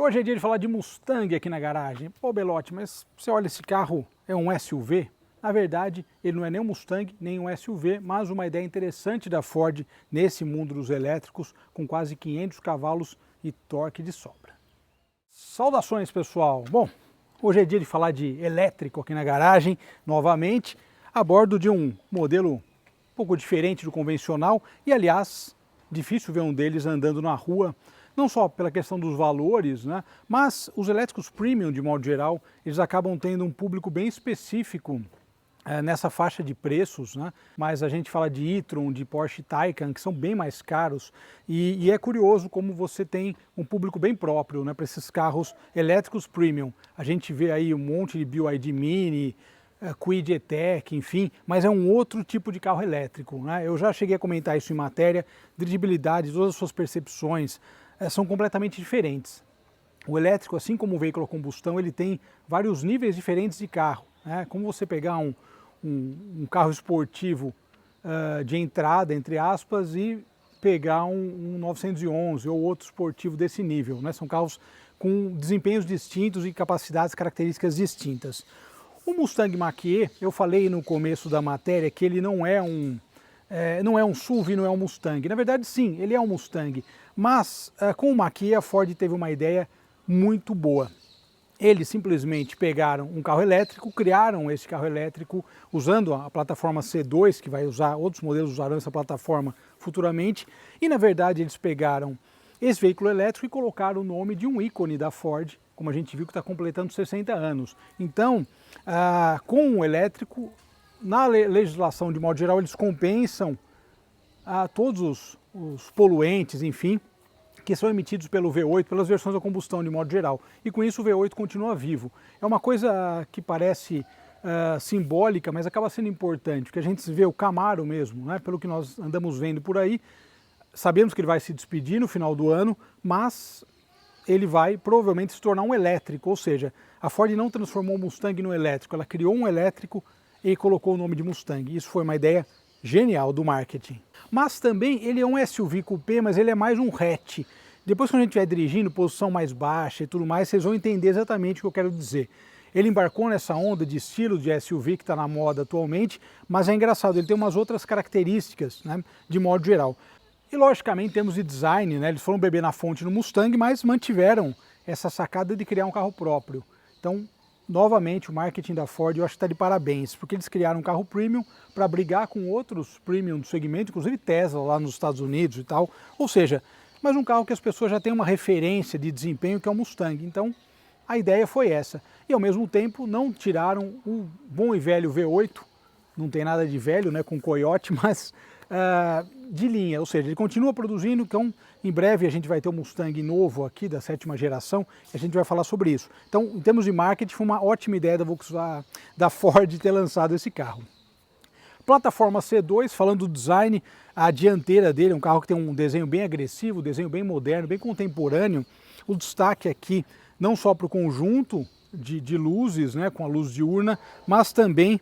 hoje é dia de falar de Mustang aqui na garagem. Pô, Belotti, mas você olha, esse carro é um SUV? Na verdade, ele não é nem um Mustang, nem um SUV, mas uma ideia interessante da Ford nesse mundo dos elétricos, com quase 500 cavalos e torque de sobra. Saudações, pessoal! Bom, hoje é dia de falar de elétrico aqui na garagem, novamente, a bordo de um modelo um pouco diferente do convencional e, aliás, difícil ver um deles andando na rua, não só pela questão dos valores, né, mas os elétricos premium, de modo geral, eles acabam tendo um público bem específico nessa faixa de preços, né? Mas a gente fala de e-tron, de Porsche Taycan, que são bem mais caros, e é curioso como você tem um público bem próprio, né, para esses carros elétricos premium. A gente vê aí um monte de BYD Mini, Kwid E-Tech, enfim, mas é um outro tipo de carro elétrico, né? Eu já cheguei a comentar isso em matéria, dirigibilidade, todas as suas percepções são completamente diferentes. O elétrico, assim como o veículo a combustão, ele tem vários níveis diferentes de carro, né? Como você pegar um carro esportivo de entrada, entre aspas, e pegar um 911 ou outro esportivo desse nível, né? São carros com desempenhos distintos e capacidades, características distintas. O Mustang Mach-E, eu falei no começo da matéria que ele não é um SUV, não é um Mustang. Na verdade, sim, ele é um Mustang, mas com o Mach-E a Ford teve uma ideia muito boa. Eles simplesmente pegaram um carro elétrico, criaram esse carro elétrico usando a plataforma C2, que vai usar, outros modelos usarão essa plataforma futuramente, e na verdade eles pegaram esse veículo elétrico e colocaram o nome de um ícone da Ford, como a gente viu que está completando 60 anos. Então, com o elétrico, na legislação de modo geral, eles compensam todos os poluentes, enfim, que são emitidos pelo V8, pelas versões a combustão de modo geral. E com isso o V8 continua vivo. É uma coisa que parece simbólica, mas acaba sendo importante, porque a gente vê o Camaro mesmo, né? Pelo que nós andamos vendo por aí, sabemos que ele vai se despedir no final do ano, mas ele vai provavelmente se tornar um elétrico, ou seja, a Ford não transformou o Mustang no elétrico, ela criou um elétrico e colocou o nome de Mustang. Isso foi uma ideia genial do marketing. Mas também ele é um SUV coupé, mas ele é mais um hatch. Depois que a gente estiver dirigindo, posição mais baixa e tudo mais, vocês vão entender exatamente o que eu quero dizer. Ele embarcou nessa onda de estilo de SUV que está na moda atualmente, mas é engraçado, ele tem umas outras características, né, de modo geral. E logicamente em termos de design, né, eles foram beber na fonte no Mustang, mas mantiveram essa sacada de criar um carro próprio. Então, novamente, o marketing da Ford eu acho que está de parabéns, porque eles criaram um carro premium para brigar com outros premium do segmento, inclusive Tesla lá nos Estados Unidos e tal. Ou seja, mas um carro que as pessoas já têm uma referência de desempenho que é o Mustang. Então, a ideia foi essa. E ao mesmo tempo não tiraram o bom e velho V8, não tem nada de velho, né, com Coyote, mas de linha, ou seja, ele continua produzindo, então em breve a gente vai ter um Mustang novo aqui da 7ª geração e a gente vai falar sobre isso. Então, em termos de marketing, foi uma ótima ideia da Ford ter lançado esse carro. Plataforma C2, falando do design, a dianteira dele é um carro que tem um desenho bem agressivo, desenho bem moderno, bem contemporâneo. O destaque aqui, não só para o conjunto de luzes, né, com a luz diurna, mas também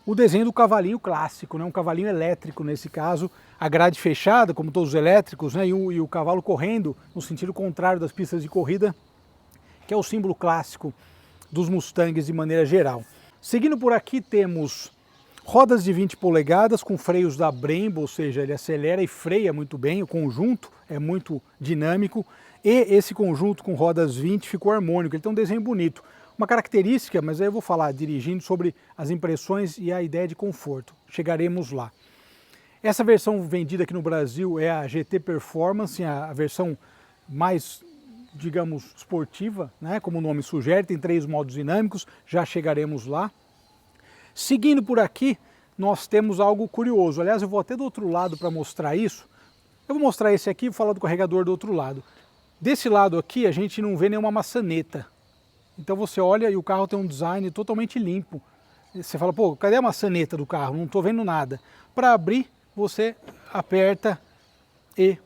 o desenho do cavalinho clássico, né? Um cavalinho elétrico nesse caso, a grade fechada, como todos os elétricos, né? E o cavalo correndo no sentido contrário das pistas de corrida, que é o símbolo clássico dos Mustangs de maneira geral. Seguindo por aqui temos rodas de 20 polegadas com freios da Brembo, ou seja, ele acelera e freia muito bem, o conjunto é muito dinâmico e esse conjunto com rodas 20 ficou harmônico, ele tem um desenho bonito. Uma característica, mas aí eu vou falar dirigindo sobre as impressões e a ideia de conforto. Chegaremos lá. Essa versão vendida aqui no Brasil é a GT Performance, a versão mais, digamos, esportiva, né? Como o nome sugere, tem 3 modos dinâmicos, já chegaremos lá. Seguindo por aqui, nós temos algo curioso. Aliás, eu vou até do outro lado para mostrar isso. Eu vou mostrar esse aqui e vou falar do carregador do outro lado. Desse lado aqui a gente não vê nenhuma maçaneta. Então você olha e o carro tem um design totalmente limpo. Você fala, pô, cadê a maçaneta do carro? Não estou vendo nada. Para abrir, você aperta e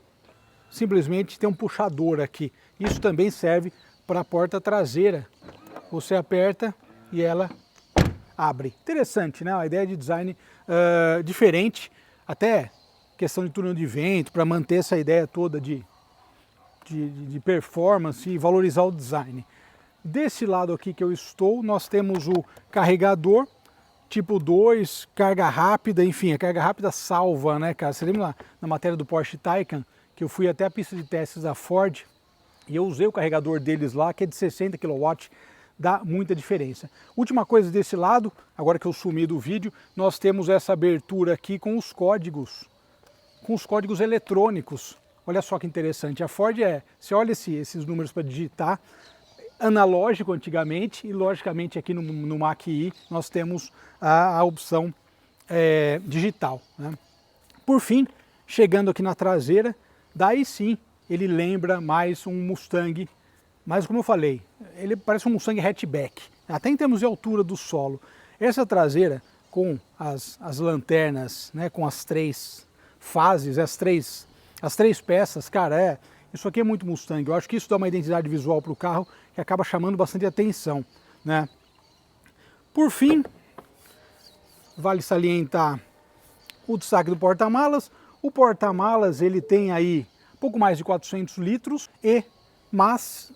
simplesmente tem um puxador aqui. Isso também serve para a porta traseira. Você aperta e ela abre. Interessante, né? Uma ideia de design diferente, até questão de túnel de vento, para manter essa ideia toda de de performance e valorizar o design. Desse lado aqui que eu estou, nós temos o carregador tipo 2, carga rápida, enfim, a carga rápida salva, né, cara? Você lembra lá na matéria do Porsche Taycan, que eu fui até a pista de testes da Ford e eu usei o carregador deles lá, que é de 60 kW, dá muita diferença. Última coisa desse lado, agora que eu sumi do vídeo, nós temos essa abertura aqui com os códigos eletrônicos. Olha só que interessante, a Ford você olha esses números para digitar, analógico antigamente, e logicamente aqui no Mach-E nós temos a opção digital, né? Por fim, chegando aqui na traseira, daí sim ele lembra mais um Mustang, mas como eu falei, ele parece um Mustang hatchback, até em termos de altura do solo. Essa traseira com as lanternas, né, com as 3 fases, as três peças, cara, isso aqui é muito Mustang. Eu acho que isso dá uma identidade visual para o carro que acaba chamando bastante atenção, né? Por fim, vale salientar o destaque do porta-malas. O porta-malas ele tem aí pouco mais de 400 litros mas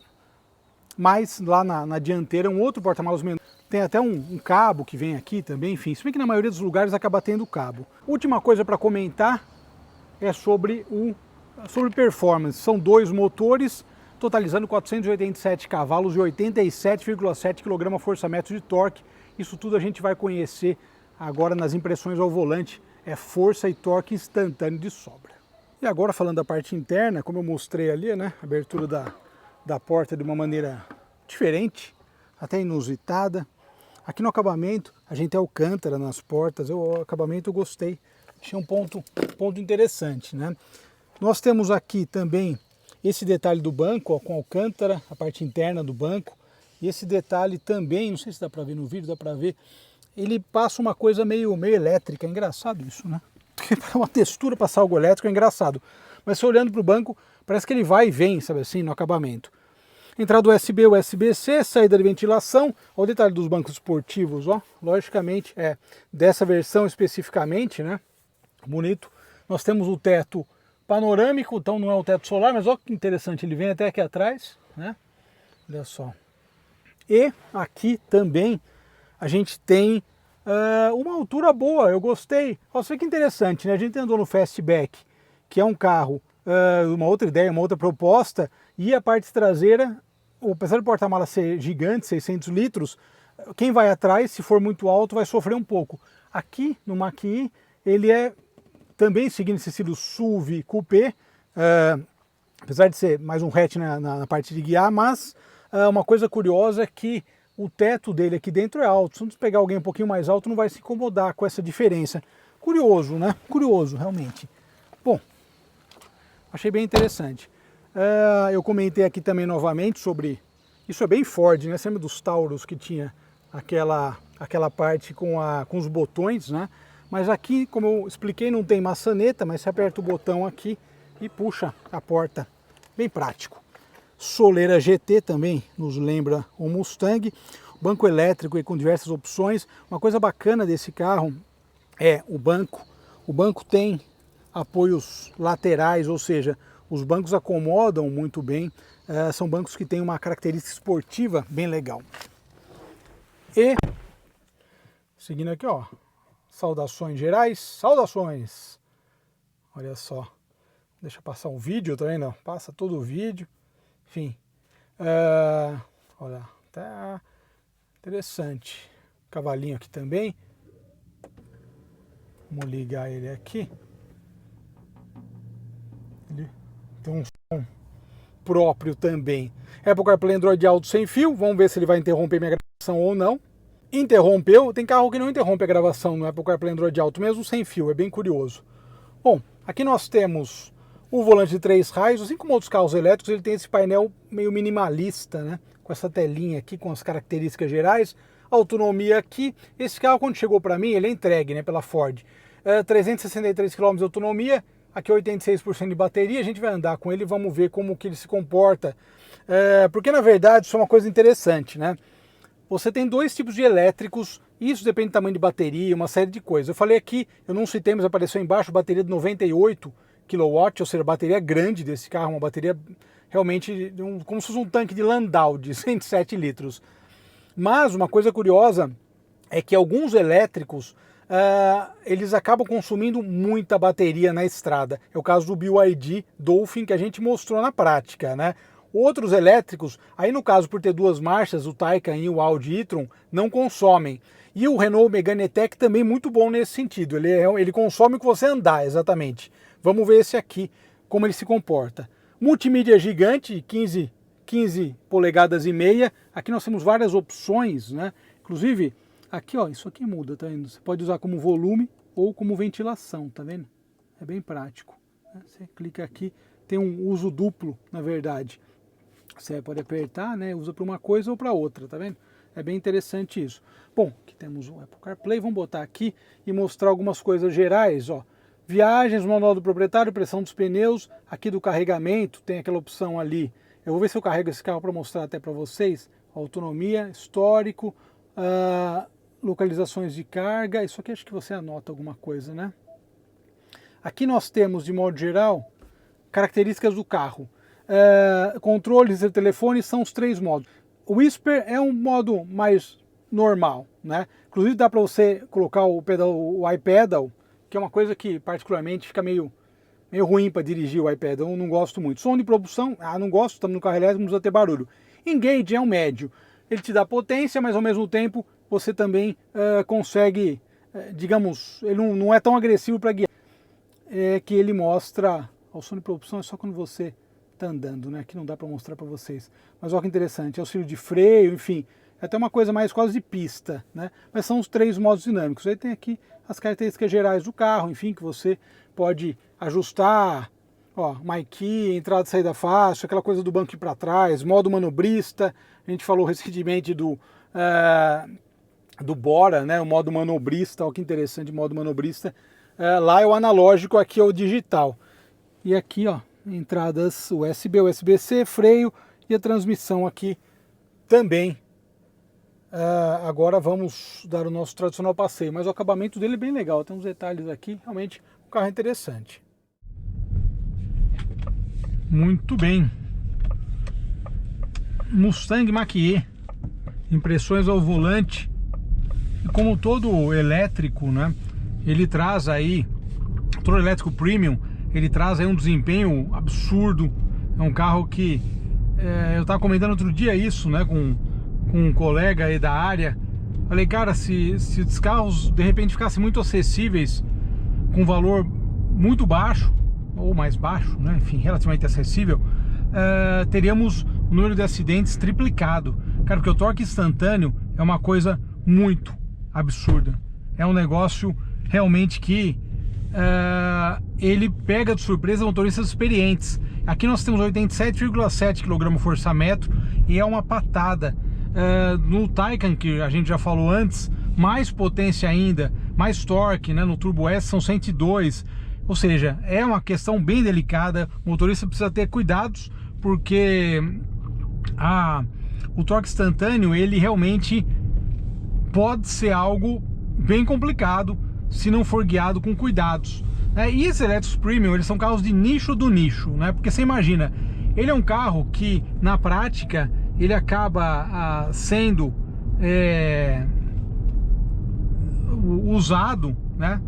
lá na dianteira um outro porta-malas menor. Tem até um cabo que vem aqui também, enfim, se bem que na maioria dos lugares acaba tendo cabo. Última coisa para comentar é sobre performance. São 2 motores, totalizando 487 cavalos e 87,7 kgfm de torque. Isso tudo a gente vai conhecer agora nas impressões ao volante. É força e torque instantâneo de sobra. E agora falando da parte interna, como eu mostrei ali, né, a abertura da porta de uma maneira diferente, até inusitada. Aqui no acabamento, a gente tem alcântara nas portas, o acabamento eu gostei. Achei um ponto interessante, né? Nós temos aqui também esse detalhe do banco, ó, com alcântara, a parte interna do banco. E esse detalhe também, não sei se dá para ver no vídeo, dá para ver, ele passa uma coisa meio elétrica. É engraçado isso, né? Porque uma textura passar algo elétrico é engraçado. Mas se olhando para o banco, parece que ele vai e vem, sabe assim, no acabamento. Entrada USB, USB-C, saída de ventilação. Olha o detalhe dos bancos esportivos, ó. Logicamente, dessa versão especificamente, né? Bonito. Nós temos o teto panorâmico, então não é o teto solar, mas olha que interessante, ele vem até aqui atrás, né? Olha só. E aqui também a gente tem uma altura boa, eu gostei. Olha que interessante, né? A gente andou no Fastback, que é um carro, uma outra ideia, uma outra proposta, e a parte traseira, apesar do porta-malas ser gigante, 600 litros, quem vai atrás, se for muito alto, vai sofrer um pouco. Aqui no Mach-E, ele é também seguindo esse estilo SUV coupé, apesar de ser mais um hatch na parte de guiar, mas uma coisa curiosa é que o teto dele aqui dentro é alto. Se você pegar alguém um pouquinho mais alto, não vai se incomodar com essa diferença. Curioso, né? Curioso, realmente. Bom, achei bem interessante. Eu comentei aqui também novamente sobre... Isso é bem Ford, né? Você lembra dos Taurus que tinha aquela parte com os botões, né? Mas aqui, como eu expliquei, não tem maçaneta, mas você aperta o botão aqui e puxa a porta. Bem prático. Soleira GT também nos lembra o Mustang. Banco elétrico e com diversas opções. Uma coisa bacana desse carro é o banco. O banco tem apoios laterais, ou seja, os bancos acomodam muito bem. São bancos que têm uma característica esportiva bem legal. E, seguindo aqui, ó. Saudações gerais, saudações! Olha só, deixa eu passar o vídeo, tá vendo? Passa todo o vídeo, enfim. Olha, tá interessante. Cavalinho aqui também. Vamos ligar ele aqui. Ele tem um som próprio também. Apple CarPlay Android Auto sem fio, vamos ver se ele vai interromper minha gravação ou não. Interrompeu, tem carro que não interrompe a gravação no Apple CarPlay Android Auto, mesmo sem fio, é bem curioso. Bom, aqui nós temos o volante de 3 raios, assim como outros carros elétricos, ele tem esse painel meio minimalista, né? Com essa telinha aqui, com as características gerais, autonomia aqui. Esse carro, quando chegou para mim, ele é entregue, né, pela Ford. 363 km de autonomia, aqui 86% de bateria, a gente vai andar com ele e vamos ver como que ele se comporta. Porque, na verdade, isso é uma coisa interessante, né? Você tem 2 tipos de elétricos, isso depende do tamanho de bateria, uma série de coisas. Eu falei aqui, eu não citei, mas apareceu embaixo, bateria de 98 kW, ou seja, a bateria grande desse carro, uma bateria realmente como se fosse um tanque de Landau de 107 litros. Mas uma coisa curiosa é que alguns elétricos eles acabam consumindo muita bateria na estrada. É o caso do BYD Dolphin que a gente mostrou na prática, né? Outros elétricos, aí no caso por ter duas marchas, o Taycan e o Audi e-tron, não consomem. E o Renault Megane E-Tech também muito bom nesse sentido, ele consome o que você andar, exatamente. Vamos ver esse aqui, como ele se comporta. Multimídia gigante, 15 polegadas e meia, aqui nós temos várias opções, né? Inclusive, aqui ó, isso aqui muda, tá vendo? Você pode usar como volume ou como ventilação, tá vendo? É bem prático. Né? Você clica aqui, tem um uso duplo, na verdade. Você pode apertar, né? Usa para uma coisa ou para outra, tá vendo? É bem interessante isso. Bom, aqui temos o Apple CarPlay, vamos botar aqui e mostrar algumas coisas gerais, ó. Viagens, manual do proprietário, pressão dos pneus, aqui do carregamento, tem aquela opção ali. Eu vou ver se eu carrego esse carro para mostrar até para vocês. Autonomia, histórico, localizações de carga, isso aqui acho que você anota alguma coisa, né? Aqui nós temos, de modo geral, características do carro. Controles de telefone são os 3 modos. O Whisper é um modo mais normal, né? Inclusive dá para você colocar o iPedal, que é uma coisa que particularmente fica meio ruim para dirigir o iPedal, eu não gosto muito. Som de propulsão, não gosto, estamos no carro elétrico, não precisa ter barulho. Engage é um médio, ele te dá potência, mas ao mesmo tempo você também consegue, digamos, ele não é tão agressivo para guiar. É que ele mostra, o som de propulsão é só quando você está andando, né? Que não dá para mostrar para vocês. Mas olha que interessante, auxílio de freio, enfim, é até uma coisa mais quase de pista, né? Mas são os 3 modos dinâmicos. Aí tem aqui as características gerais do carro, enfim, que você pode ajustar, ó, My Key, entrada e saída fácil, aquela coisa do banco para trás, modo manobrista. A gente falou recentemente do Bora, né? O modo manobrista, olha que interessante, modo manobrista. Lá é o analógico, aqui é o digital. E aqui, ó, entradas USB, USB-C, freio e a transmissão aqui também. Agora vamos dar o nosso tradicional passeio, mas o acabamento dele é bem legal, tem uns detalhes aqui, realmente o carro é interessante. Muito bem. Mustang Mach-E, impressões ao volante. E como todo elétrico, né, ele traz aí, todo elétrico premium, ele traz aí um desempenho absurdo. É um carro que, eu estava comentando outro dia isso, né, com um colega aí da área. Falei, cara, se os carros de repente ficassem muito acessíveis, com valor muito baixo, ou mais baixo, né, enfim, relativamente acessível, teríamos o número de acidentes triplicado. Cara, porque o torque instantâneo é uma coisa muito absurda. É um negócio realmente que ele pega de surpresa motoristas experientes. Aqui nós temos 87,7 kgfm e é uma patada. No Taycan, que a gente já falou antes, mais potência ainda, mais torque, né? No Turbo S são 102. Ou seja, é uma questão bem delicada. O motorista precisa ter cuidados, porque o torque instantâneo, ele realmente pode ser algo bem complicado se não for guiado com cuidados. E esses elétricos premium, eles são carros de nicho do nicho, né? Porque você imagina, ele é um carro que na prática ele acaba sendo usado, né?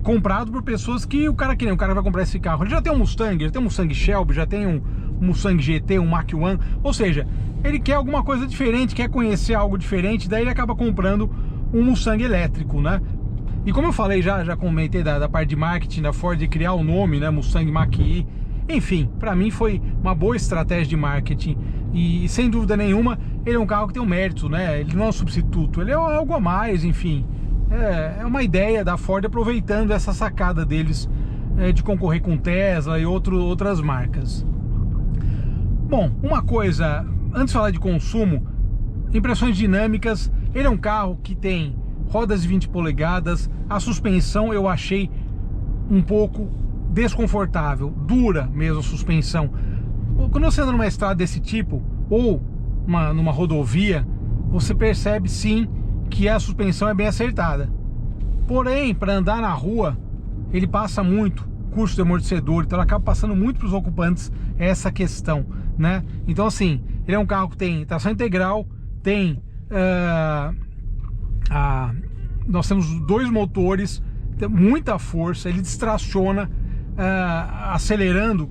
Comprado por pessoas que o cara vai comprar esse carro. Ele já tem um Mustang, já tem um Mustang Shelby, já tem um Mustang GT, um Mach-1, ou seja, ele quer alguma coisa diferente, quer conhecer algo diferente, daí ele acaba comprando um Mustang elétrico, né? E como eu falei, já comentei da parte de marketing da Ford de criar o nome, né, Mustang Mach-E. Enfim, para mim foi uma boa estratégia de marketing e sem dúvida nenhuma ele é um carro que tem um mérito, né? Ele não é um substituto, ele é algo a mais, enfim. É uma ideia da Ford aproveitando essa sacada deles de concorrer com Tesla e outras marcas. Bom, uma coisa, antes de falar de consumo, impressões dinâmicas, ele é um carro que tem rodas de 20 polegadas, a suspensão eu achei um pouco desconfortável, dura mesmo a suspensão. Quando você anda numa estrada desse tipo, ou numa rodovia, você percebe sim que a suspensão é bem acertada. Porém, para andar na rua, ele passa muito curso de amortecedor, então ela acaba passando muito para os ocupantes essa questão, né? Então assim, ele é um carro que tem tração integral, tem nós temos 2 motores, tem muita força, ele distraciona acelerando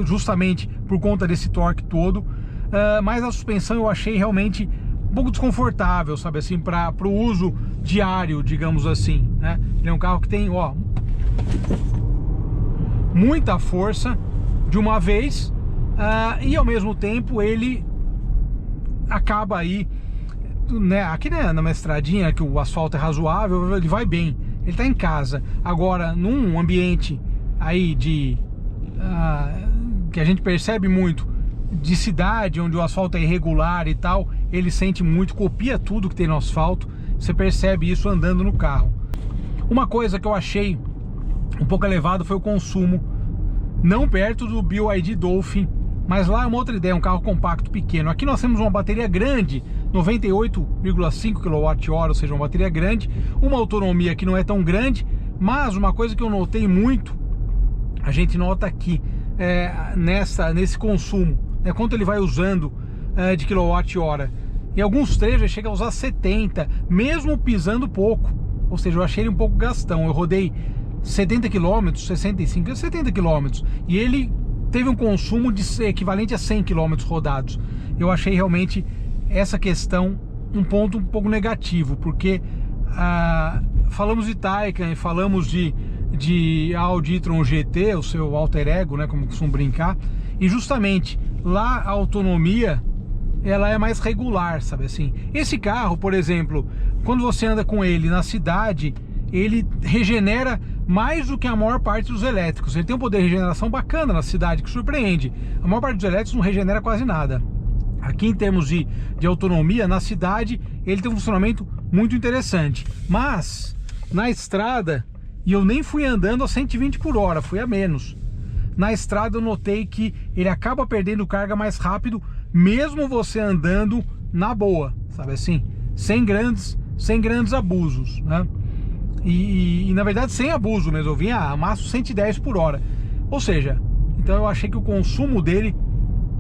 justamente por conta desse torque todo, mas a suspensão eu achei realmente um pouco desconfortável, sabe assim, para o uso diário, digamos assim, né? Ele é um carro que tem, ó, muita força de uma vez, e ao mesmo tempo ele acaba aí, né, aqui numa estradinha que o asfalto é razoável, ele vai bem, ele tá em casa. Agora, num ambiente aí de que a gente percebe muito de cidade, onde o asfalto é irregular e tal, ele sente muito, copia tudo que tem no asfalto, você percebe isso andando no carro. Uma coisa que eu achei um pouco elevado foi o consumo, não perto do BYD Dolphin, mas lá é uma outra ideia, um carro compacto pequeno. Aqui nós temos uma bateria grande, 98,5 kWh, ou seja, uma bateria grande, uma autonomia que não é tão grande, mas uma coisa que eu notei muito, a gente nota aqui, nesse consumo, quanto ele vai usando de kWh. Em alguns trechos ele chega a usar 70, mesmo pisando pouco, ou seja, eu achei ele um pouco gastão. Eu rodei 70 km, 65, 70 km, e ele teve um consumo equivalente a 100 km rodados. Eu achei realmente essa questão um ponto um pouco negativo, porque falamos de Taycan, falamos de Audi e-tron GT, o seu alter ego, né, como costumam brincar, e justamente lá a autonomia ela é mais regular, sabe assim. Esse carro, por exemplo, quando você anda com ele na cidade, ele regenera mais do que a maior parte dos elétricos. Ele tem um poder de regeneração bacana na cidade, que surpreende. A maior parte dos elétricos não regenera quase nada. Aqui, em termos de autonomia, na cidade, ele tem um funcionamento muito interessante. Mas, na estrada, e eu nem fui andando a 120 por hora, fui a menos. Na estrada eu notei que ele acaba perdendo carga mais rápido, mesmo você andando na boa, sabe assim? Sem grandes abusos, né? E na verdade sem abuso mesmo, eu vinha a máximo 110 por hora. Ou seja, então eu achei que o consumo dele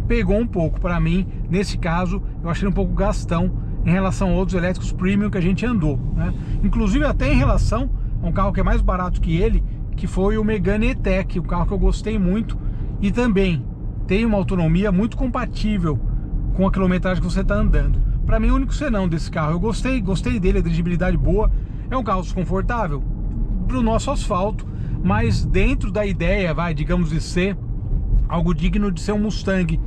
pegou um pouco. Para mim, nesse caso, eu achei um pouco gastão em relação a outros elétricos premium que a gente andou, né? Inclusive até em relação a um carro que é mais barato que ele, que foi o Megane E-Tech, o carro que eu gostei muito, e também tem uma autonomia muito compatível com a quilometragem que você está andando. Para mim, o único senão desse carro, eu gostei dele, a dirigibilidade boa. É um carro desconfortável para o nosso asfalto, mas dentro da ideia, digamos, de ser algo digno de ser um Mustang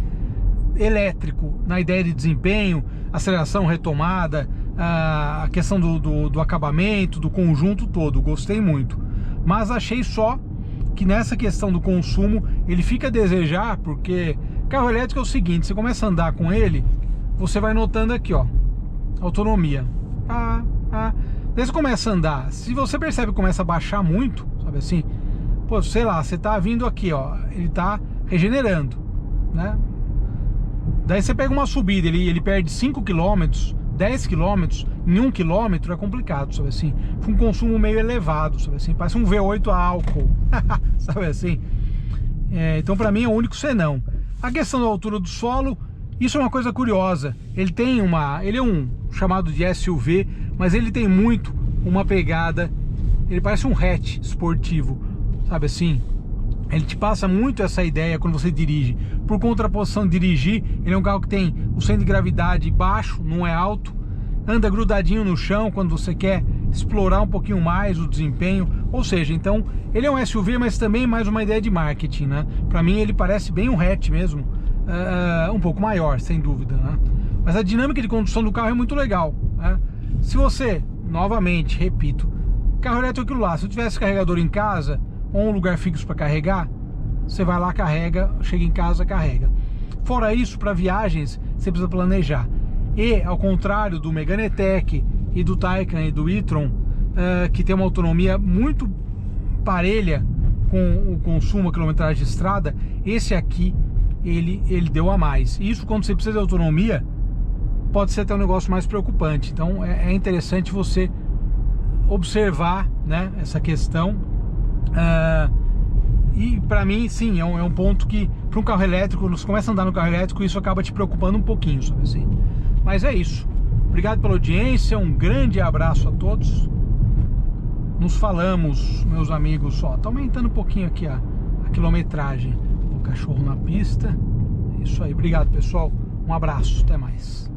elétrico, na ideia de desempenho, aceleração, retomada, a questão do acabamento, do conjunto todo, gostei muito. Mas achei só que nessa questão do consumo ele fica a desejar, porque carro elétrico é o seguinte, você começa a andar com ele, você vai notando aqui, ó, autonomia, daí você começa a andar, se você percebe que começa a baixar muito, sabe assim, pô, sei lá, você tá vindo aqui, ó, ele tá regenerando, né? Daí você pega uma subida, ele perde 5 km, 10 km, em 1 km é complicado, sabe assim, com um consumo meio elevado, sabe assim, parece um V8 a álcool, sabe assim. Então pra mim é o único senão. A questão da altura do solo, isso é uma coisa curiosa, ele é um chamado de SUV, mas ele tem muito uma pegada, ele parece um hatch esportivo, sabe assim, ele te passa muito essa ideia quando você dirige. Por contraposição de dirigir, ele é um carro que tem o centro de gravidade baixo, não é alto, anda grudadinho no chão quando você quer explorar um pouquinho mais o desempenho, ou seja, então ele é um SUV, mas também mais uma ideia de marketing, né? Para mim ele parece bem um hatch mesmo, um pouco maior, sem dúvida, né? Mas a dinâmica de condução do carro é muito legal, né? Se você, novamente, repito, carro elétrico é aquilo lá, se eu tivesse carregador em casa ou um lugar fixo para carregar, você vai lá, carrega, chega em casa, carrega. Fora isso, para viagens, você precisa planejar. E, ao contrário do Megane E-Tech e do Taycan e do e-tron, que tem uma autonomia muito parelha com o consumo, a quilometragem de estrada, esse aqui, ele deu a mais. E isso, quando você precisa de autonomia, pode ser até um negócio mais preocupante. Então, é interessante você observar, né, essa questão. E para mim, sim, é um ponto que, para um carro elétrico, quando você começa a andar no carro elétrico, isso acaba te preocupando um pouquinho, sabe assim? Mas é isso. Obrigado pela audiência, um grande abraço a todos. Nos falamos, meus amigos. Ó, tá aumentando um pouquinho aqui a quilometragem. O cachorro na pista. É isso aí. Obrigado, pessoal. Um abraço. Até mais.